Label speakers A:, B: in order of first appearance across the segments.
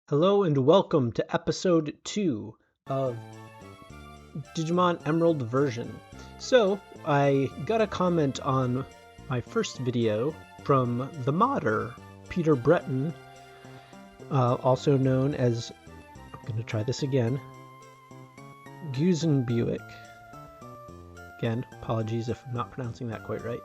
A: Hello and welcome to episode 2 of Digimon Emerald version. So, I got a comment on my first video from the modder, Peter Breton, also known as, I'm going to try this again, Buick. Again, apologies if I'm not pronouncing that quite right.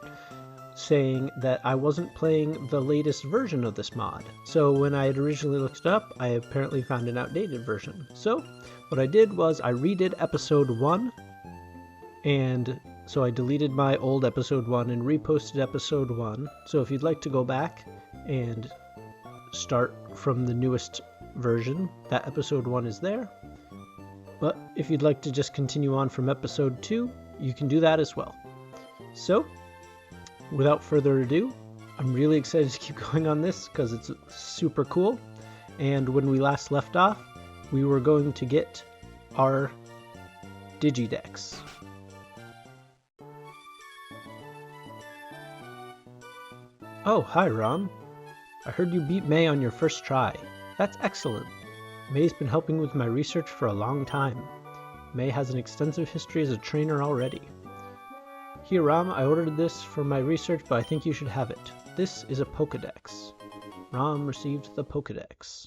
A: Saying that I wasn't playing the latest version of this mod. So when I had originally looked it up, I apparently found an outdated version. So what I did was I redid episode 1, and so I deleted my old episode 1 and reposted episode 1. So if you'd like to go back and start from the newest version, that episode 1 is there. But if you'd like to just continue on from episode 2, you can do that as well. So without further ado, I'm really excited to keep going on this because it's super cool. And when we last left off, we were going to get our Digidex. Oh, hi Rom. I heard you beat May on your first try. That's excellent. May's been helping with my research for a long time. May has an extensive history as a trainer already. Here, Ram, I ordered this for my research, but I think you should have it. This is a Pokedex. Ram received the Pokedex.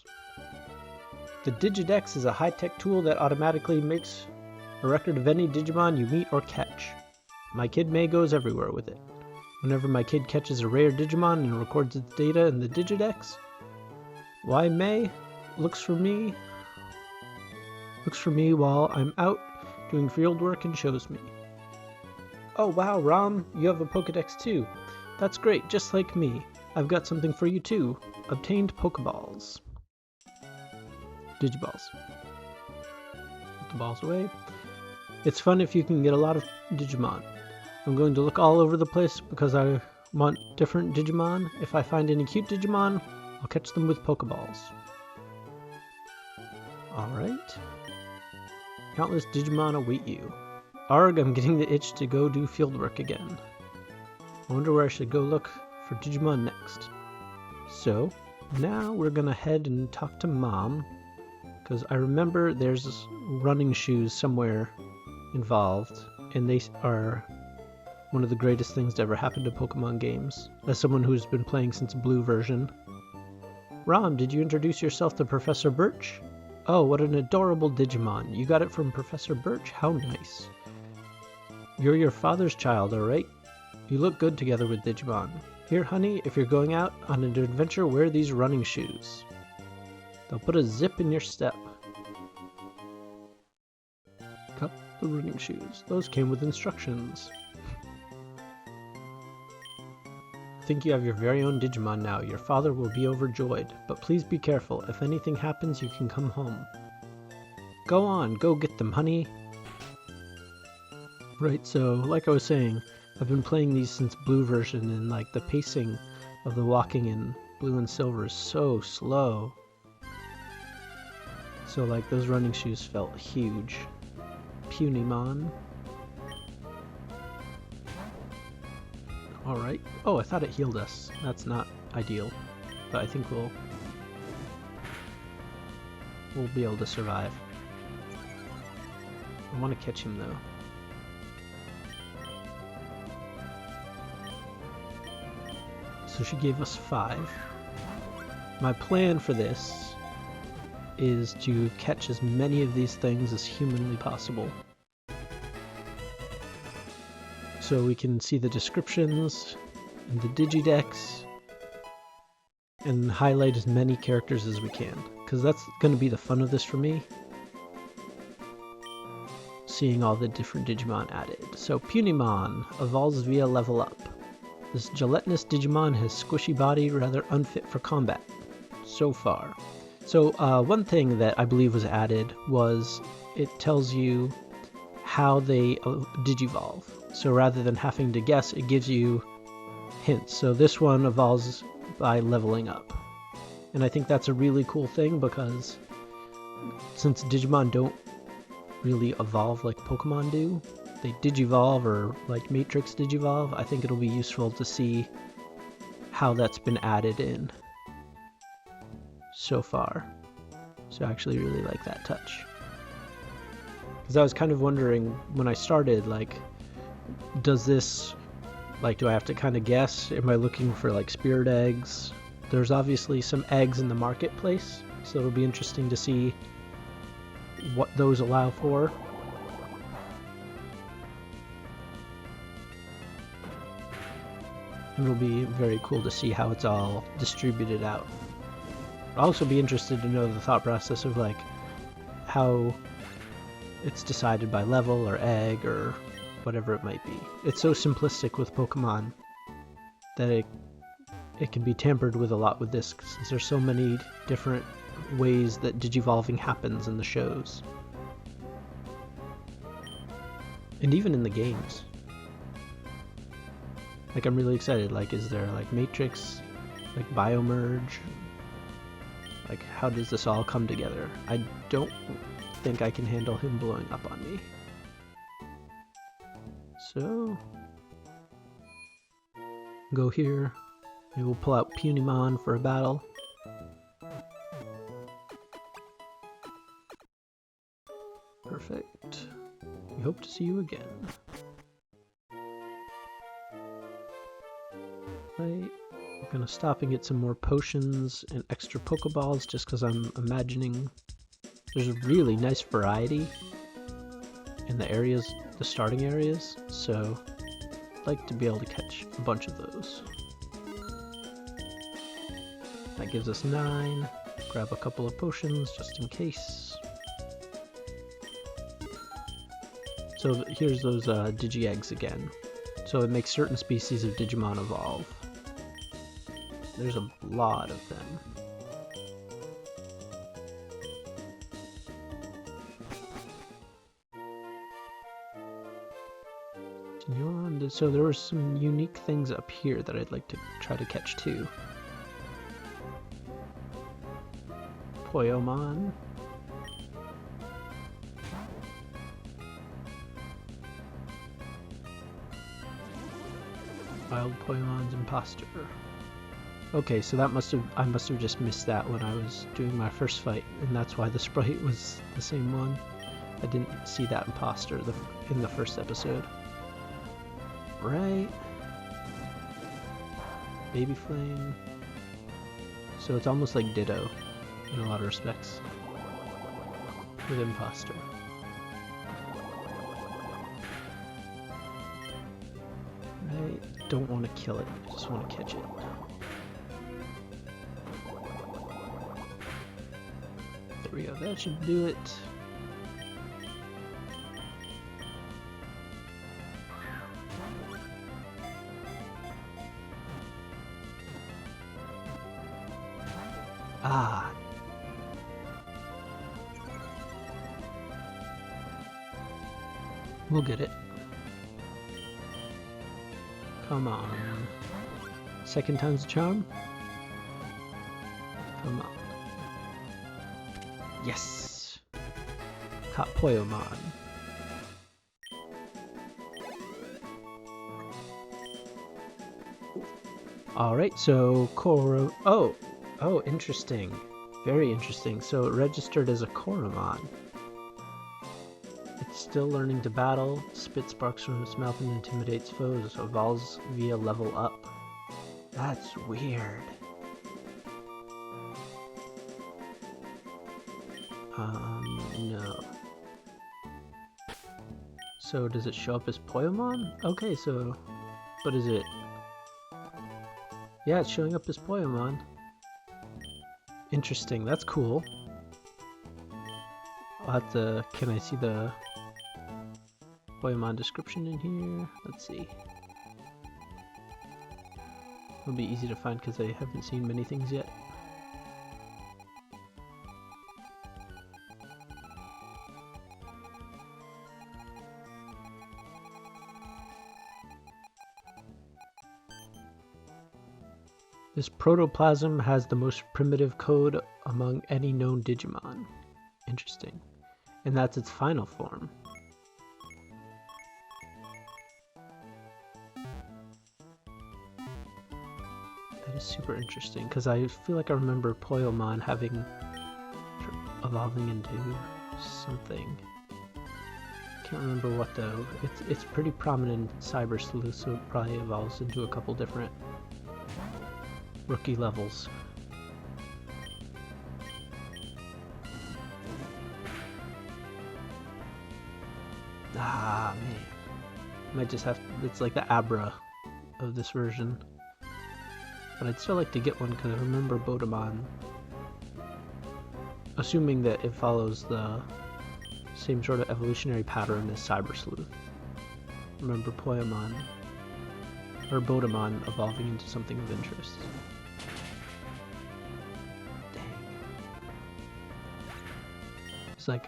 A: The Digidex is a high-tech tool that automatically makes a record of any Digimon you meet or catch. My kid May goes everywhere with it. Whenever my kid catches a rare Digimon and records its data in the Digidex, why May looks for me while I'm out doing field work and shows me. Oh wow, Ram, you have a Pokedex too. That's great, just like me. I've got something for you too. Obtained Pokeballs. Digiballs. Put the balls away. It's fun if you can get a lot of Digimon. I'm going to look all over the place because I want different Digimon. If I find any cute Digimon, I'll catch them with Pokeballs. Alright. Countless Digimon await you. Arg, I'm getting the itch to go do fieldwork again. I wonder where I should go look for Digimon next. So, now we're gonna head and talk to Mom, because I remember there's running shoes somewhere involved, and they are one of the greatest things to ever happen to Pokemon games, as someone who's been playing since Blue version. Rom, did you introduce yourself to Professor Birch? Oh, what an adorable Digimon. You got it from Professor Birch? How nice. You're your father's child, alright? You look good together with Digimon. Here, honey, if you're going out on an adventure, wear these running shoes. They'll put a zip in your step. Cut the running shoes. Those came with instructions. I think you have your very own Digimon now. Your father will be overjoyed. But please be careful. If anything happens, you can come home. Go on, go get them, honey. Right, so like I was saying, I've been playing these since Blue version, and like the pacing of the walking in Blue and Silver is so slow. So like those running shoes felt huge. Punimon. Alright. Oh, I thought it healed us. That's not ideal. But I think we'll be able to survive. I want to catch him though. So she gave us 5. My plan for this is to catch as many of these things as humanly possible. So we can see the descriptions and the Digidex and highlight as many characters as we can. Because that's going to be the fun of this for me. Seeing all the different Digimon added. So Punimon evolves via level up. This gelatinous Digimon has squishy body, rather unfit for combat, so far. So one thing that I believe was added was it tells you how they digivolve. So rather than having to guess, it gives you hints. So this one evolves by leveling up. And I think that's a really cool thing because since Digimon don't really evolve like Pokemon do, they digivolve or like Matrix digivolve, I think it'll be useful to see how that's been added in so far. So I actually really like that touch. Because I was kind of wondering when I started, like, does this, like, do I have to kind of guess? Am I looking for, like, spirit eggs? There's obviously some eggs in the marketplace, so it'll be interesting to see what those allow for. It'll be very cool to see how it's all distributed out. I'll also be interested to know the thought process of, like, how it's decided by level or egg or whatever it might be. It's so simplistic with Pokemon that it can be tampered with a lot with this, since there's so many different ways that digivolving happens in the shows. And even in the games. Like, I'm really excited. Like, is there, like, Matrix, like, Biomerge? Like, how does this all come together? I don't think I can handle him blowing up on me. So, go here. Maybe we'll pull out Punimon for a battle. Perfect. We hope to see you again. Right. I'm gonna stop and get some more potions and extra Pokeballs just because I'm imagining there's a really nice variety in the areas, the starting areas, so I'd like to be able to catch a bunch of those. That gives us 9. Grab a couple of potions just in case. So here's those Digi-Eggs again. So it makes certain species of Digimon evolve. There's a lot of them. So there were some unique things up here that I'd like to try to catch too. Poyomon. Wild Poyomon's Imposter. Okay, so that I must have just missed that when I was doing my first fight, and that's why the sprite was the same one. I didn't see that imposter in the first episode. Right. Baby Flame. So it's almost like Ditto in a lot of respects with imposter. Right. Don't want to kill it, I just want to catch it. There we go, that should do it. Ah. We'll get it. Come on. Second time's a charm? Come on. Yes! Caught Poyomon. Alright, so Oh, interesting. Very interesting. So it registered as a Koromon. It's still learning to battle, spit sparks from its mouth and intimidates foes, so evolves via level up. That's weird. No. So does it show up as Poyomon? Okay, so... But is it... Yeah, it's showing up as Poyomon. Interesting, that's cool. I'll have to... Can I see the Poyomon description in here? Let's see. It'll be easy to find because I haven't seen many things yet. This protoplasm has the most primitive code among any known Digimon. Interesting. And that's its final form. That is super interesting, because I feel like I remember Poyomon having evolving into something. Can't remember what though. It's pretty prominent in Cyber Sleuth, so it probably evolves into a couple different rookie levels. Ah, man. Might just have to, it's like the Abra of this version. But I'd still like to get one because I remember Bodemon. Assuming that it follows the same sort of evolutionary pattern as Cyber Sleuth. Remember Poyamon, or Bodemon evolving into something of interest. Dang. It's like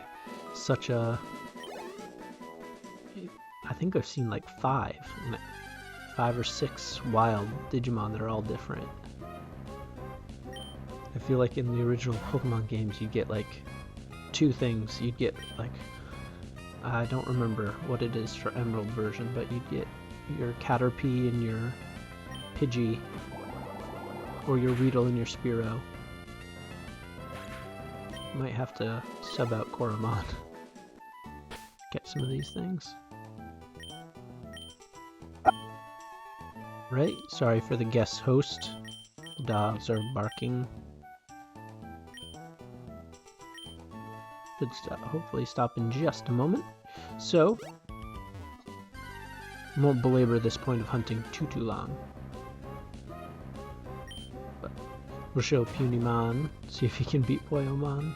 A: such a... I think I've seen like 5 or 6 wild Digimon that are all different. I feel like in the original Pokemon games you'd get like 2 things. You'd get like, I don't remember what it is for Emerald version, but you'd get your Caterpie and your Pidgey, or your Weedle and your Spearow. Might have to sub out Koromon. Get some of these things. Right? Sorry for the guest host. The dogs are barking. Should hopefully stop in just a moment. So, won't belabor this point of hunting too long. But we'll show Punimon, see if he can beat Poyomon.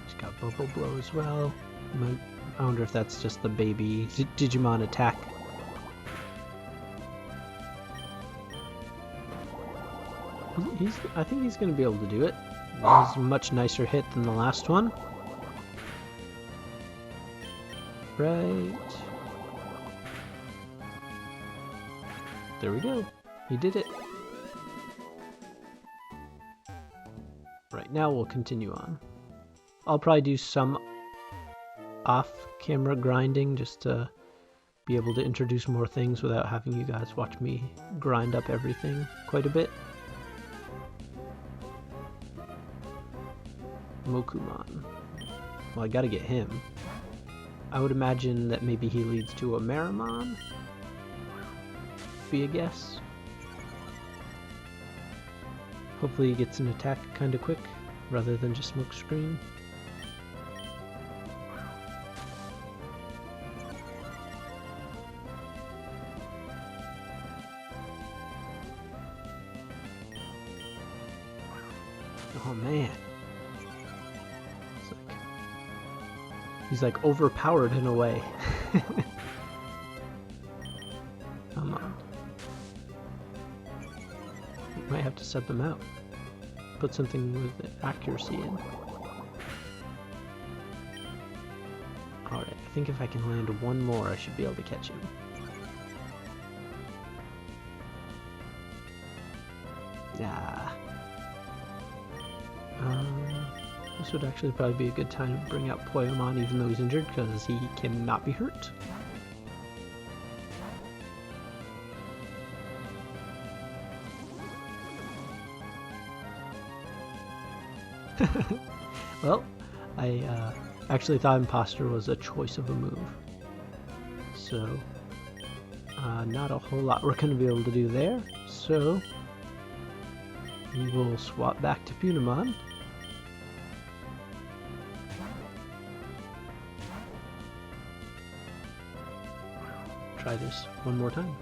A: He's got Bubble Blow as well. I wonder if that's just the baby Digimon attack. I think he's going to be able to do it. That was a much nicer hit than the last one. Right. There we go. He did it. Right, now we'll continue on. I'll probably do some off-camera grinding just to be able to introduce more things without having you guys watch me grind up everything quite a bit. Mokumon. Well, I gotta get him. I would imagine that maybe he leads to a Marimon? Be a guess. Hopefully he gets an attack kinda quick, rather than just Smokescreen. Oh man. He's like overpowered in a way. Come on. Might have to sub him out. Put something with accuracy in. Alright, I think if I can land one more, I should be able to catch him. Nah. This would actually probably be a good time to bring out Poyomon even though he's injured, because he cannot be hurt. Well, I actually thought Imposter was a choice of a move. So, not a whole lot we're going to be able to do there. So, we will swap back to Punimon. Try this one more time.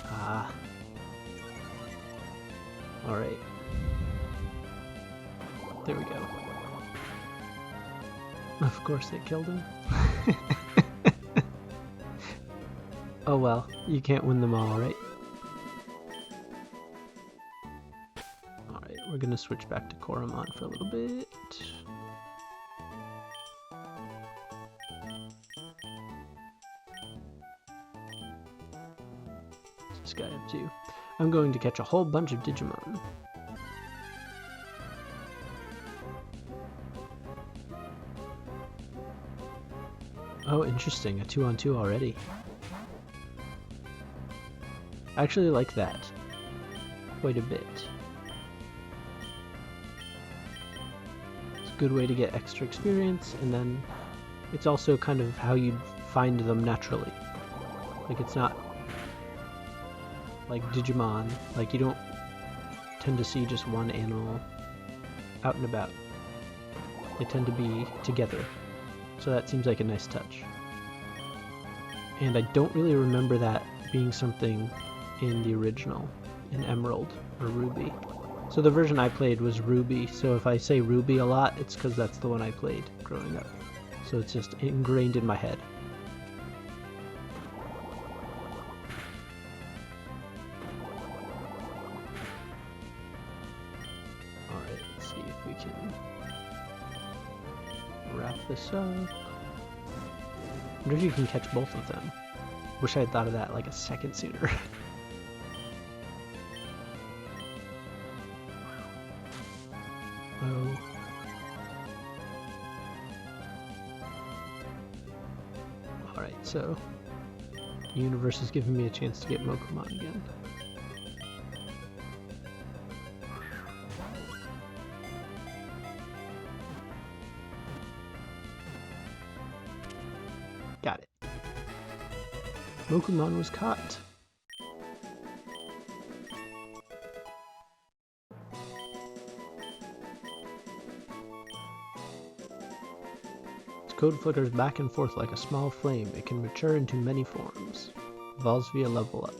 A: Ah. Alright. There we go. Of course it killed him. Oh well, you can't win them all, right? Alright, we're gonna switch back to Koromon for a little bit. This guy up to? I'm going to catch a whole bunch of Digimon. Oh, interesting. A 2-on-2 already. I actually like that quite a bit. It's a good way to get extra experience, and then it's also kind of how you'd find them naturally. Like, it's not like Digimon. Like, you don't tend to see just one animal out and about. They tend to be together. So that seems like a nice touch. And I don't really remember that being something in the original, in Emerald or Ruby. So the version I played was Ruby, so if I say Ruby a lot, it's because that's the one I played growing up. So it's just ingrained in my head. Alright, let's see if we can wrap this up. I wonder if you can catch both of them. Wish I had thought of that like a second sooner. Oh. Alright, so the universe is giving me a chance to get Mokumon again. Got it. Mokumon was caught. Its code flickers back and forth like a small flame. It can mature into many forms. Evolves via level up.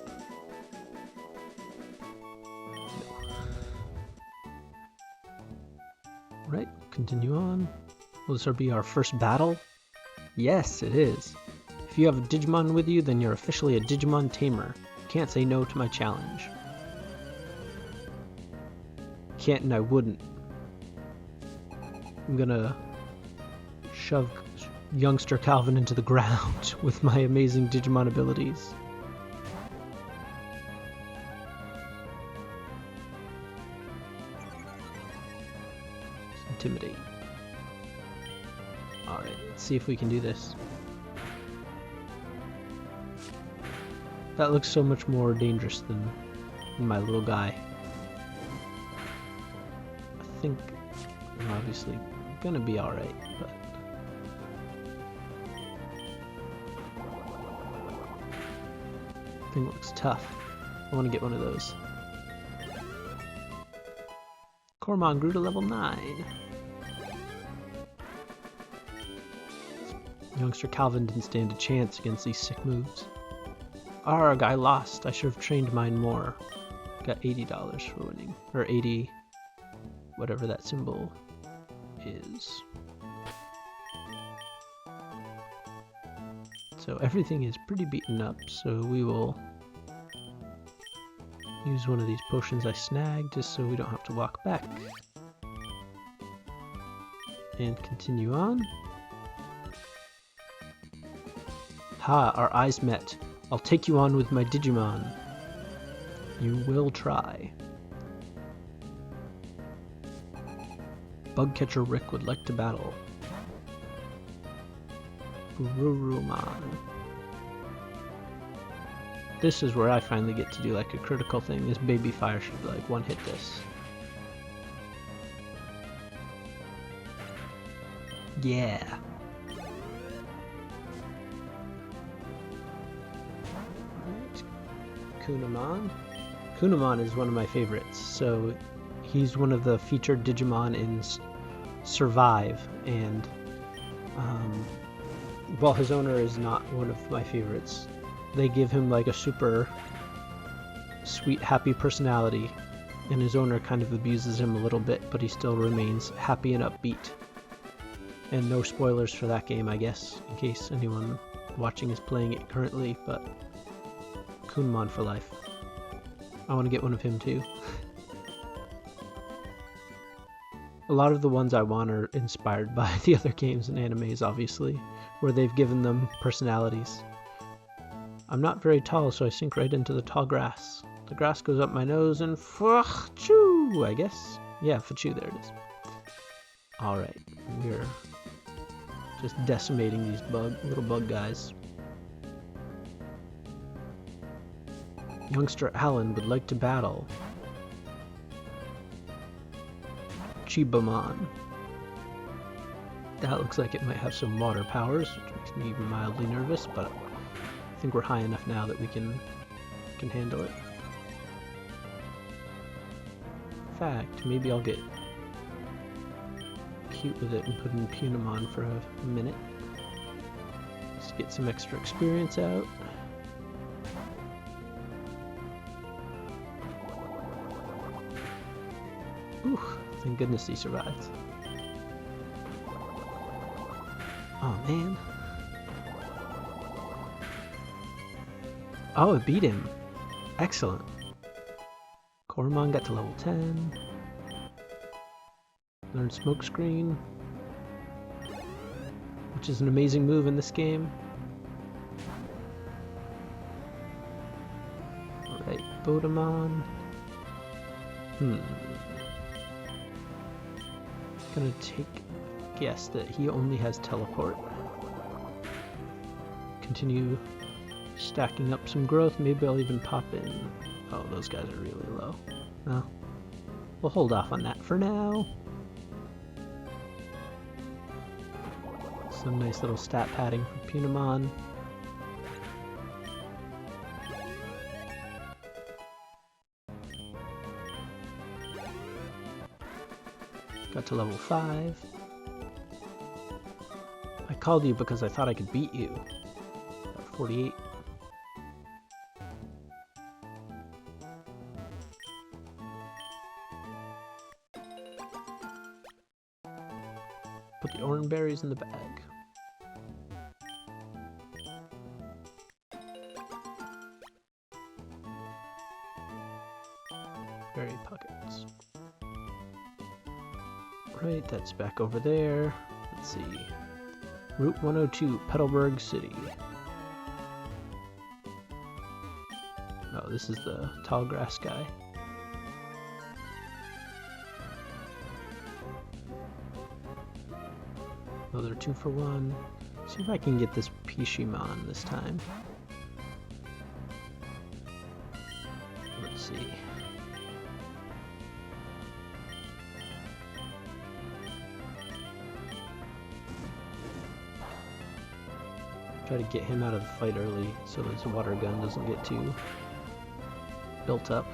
A: No. Right, continue on. Will this be our first battle? Yes, it is. If you have a Digimon with you, then you're officially a Digimon tamer. Can't say no to my challenge. Can't and I wouldn't. I'm gonna shove youngster Calvin into the ground with my amazing Digimon abilities. Intimidate. Alright, let's see if we can do this. That looks so much more dangerous than my little guy. I think I'm obviously gonna be alright, but... thing looks tough. I want to get one of those. Cormon grew to level 9. Youngster Calvin didn't stand a chance against these sick moves. Arg, I lost. I should have trained mine more. Got $80 for winning. Or 80... whatever that symbol is. So everything is pretty beaten up, so we will use one of these potions I snagged just so we don't have to walk back. And continue on. Ha, our eyes met. I'll take you on with my Digimon. You will try. Bugcatcher Rick would like to battle. Gururumon. This is where I finally get to do like a critical thing. This baby fire should like one hit this. Yeah. Alright. Kunamon. Kunamon is one of my favorites. So he's one of the featured Digimon in Survive, and while his owner is not one of my favorites, they give him like a super sweet, happy personality, and his owner kind of abuses him a little bit, but he still remains happy and upbeat. And no spoilers for that game, I guess, in case anyone watching is playing it currently, but Kunamon for life. I want to get one of him too. A lot of the ones I want are inspired by the other games and animes, obviously, where they've given them personalities. I'm not very tall, so I sink right into the tall grass. The grass goes up my nose and fa-choo, I guess. Yeah, fa-choo, there it is. Alright, we're Just decimating these little bug guys. Youngster Alan would like to battle Chibamon. That looks like it might have some water powers, which makes me mildly nervous, but I think we're high enough now that we can handle it. In fact, maybe I'll get cute with it and put in Punamon for a minute. Just get some extra experience out. Ooh, thank goodness he survived. Oh man. Oh, it beat him. Excellent. Coromon got to level 10. Learned Smokescreen, which is an amazing move in this game. Alright, Bodemon. Gonna take a guess that he only has teleport. Continue stacking up some growth. Maybe I'll even pop in. Oh, those guys are really low. Well, we'll hold off on that for now. Some nice little stat padding from Punamon. Got to level 5. I called you because I thought I could beat you. 48. Put the orange berries in the bag. Berry pockets. Right, that's back over there. Let's see. Route 102, Petalburg City. Oh, this is the tall grass guy. Oh, they're 2 for 1. See if I can get this Digimon this time. Let's see. Try to get him out of the fight early so his water gun doesn't get too built up.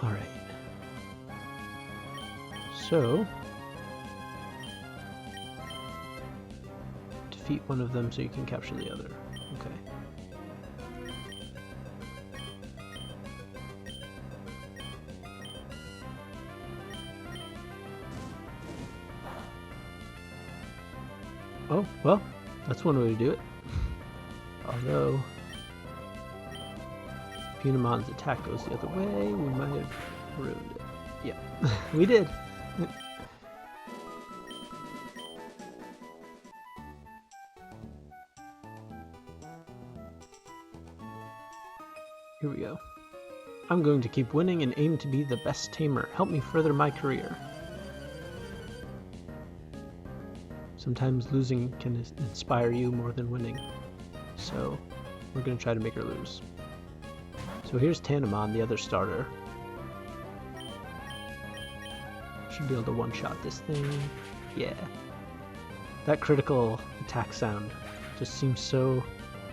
A: Alright. So, defeat one of them so you can capture the other. Okay. Oh, well, that's one way to do it. Although, Punamon's attack goes the other way, we might have ruined it. Yeah, we did. Here we go. I'm going to keep winning and aim to be the best tamer. Help me further my career. Sometimes losing can inspire you more than winning. So, we're going to try to make her lose. So here's Tanamon, the other starter. Should be able to one-shot this thing. Yeah. That critical attack sound just seems so,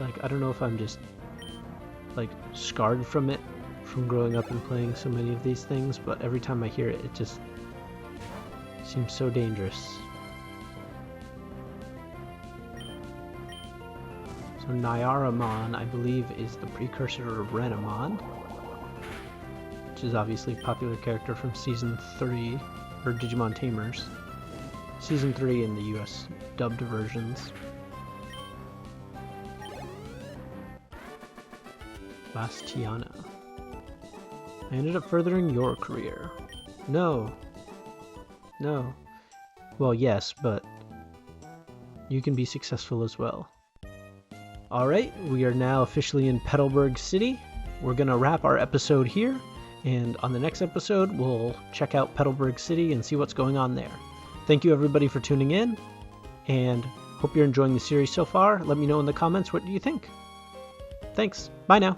A: like, I don't know if I'm just, like, scarred from it, from growing up and playing so many of these things, but every time I hear it, it just seems so dangerous. So Nyaramon, I believe, is the precursor of Renamon, which is obviously a popular character from Season 3, or Digimon Tamers. Season 3 in the US dubbed versions. Bastiana. I ended up furthering your career. No. No. Well, yes, but you can be successful as well. Alright, we are now officially in Petalburg City. We're gonna wrap our episode here, And on the next episode, we'll check out Petalburg City and see what's going on there. Thank you everybody for tuning in, and hope you're enjoying the series so far. Let me know in the comments what you think. Thanks. Bye now.